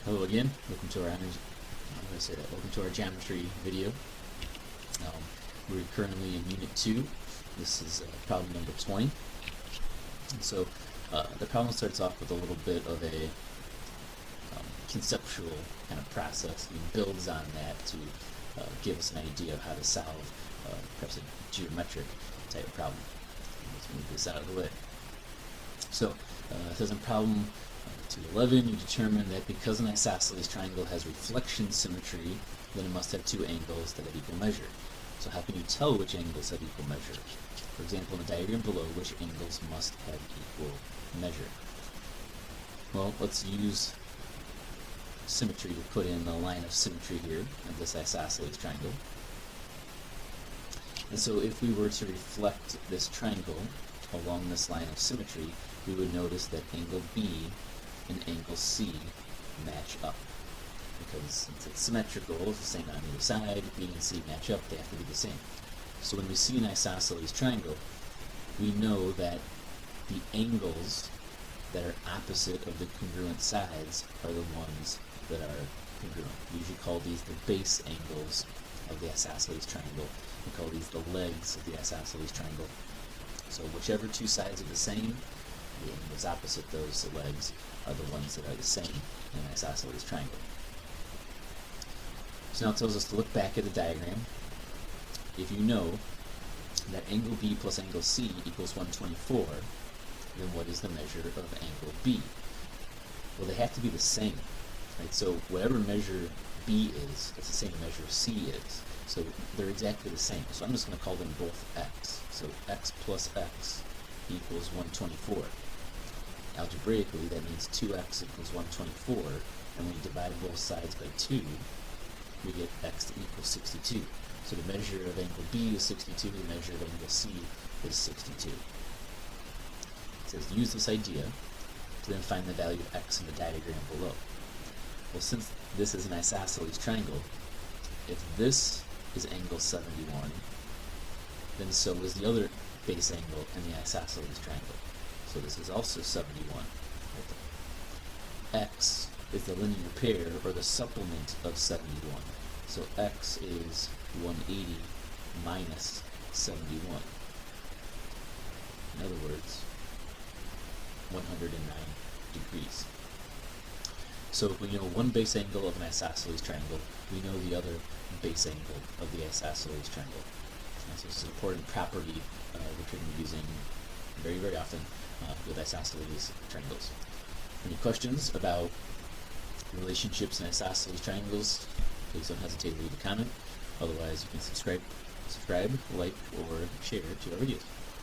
Hello again. Welcome to our geometry video. We're currently in Unit 2. This is problem number 20. And so the problem starts off with a little bit of a conceptual kind of process and builds on that to give us an idea of how to solve perhaps a geometric type problem. Let's move this out of the way. So it says in problem 211, you determine that because an isosceles triangle has reflection symmetry, then it must have two angles that have equal measure. So how can you tell which angles have equal measure? For example, in the diagram below, which angles must have equal measure? Well, let's use symmetry to put in the line of symmetry here of this isosceles triangle. And so if we were to reflect this triangle along this line of symmetry, we would notice that angle B and angle C match up. Because since it's symmetrical, it's the same on either side, B and C match up, they have to be the same. So when we see an isosceles triangle, we know that the angles that are opposite of the congruent sides are the ones that are congruent. We usually call these the base angles of the isosceles triangle. We call these the legs of the isosceles triangle. So whichever two sides are the same, the angles opposite those legs are the ones that are the same in an isosceles triangle. So now it tells us to look back at the diagram. If you know that angle B plus angle C equals 124, then what is the measure of angle B? Well, they have to be the same, right? So whatever measure B is, it's the same measure C is. So they're exactly the same. So I'm just going to call them both x. So x plus x equals 124. Algebraically, that means 2x equals 124, and when you divide both sides by 2, we get x to equal 62. So the measure of angle B is 62, the measure of angle C is 62. It says use this idea to then find the value of x in the diagram below. Well, since this is an isosceles triangle, if this is angle 71, then so is the other base angle in the isosceles triangle. So this is also 71. X is the linear pair, or the supplement of 71. So x is 180 minus 71. In other words, 109 degrees. So if we know one base angle of an isosceles triangle, we know the other base angle of the isosceles triangle. And so this is an important property which we're going to be using very, very often with isosceles triangles. Any questions about relationships in isosceles triangles, please don't hesitate to leave a comment. Otherwise, you can subscribe, like, or share to our videos.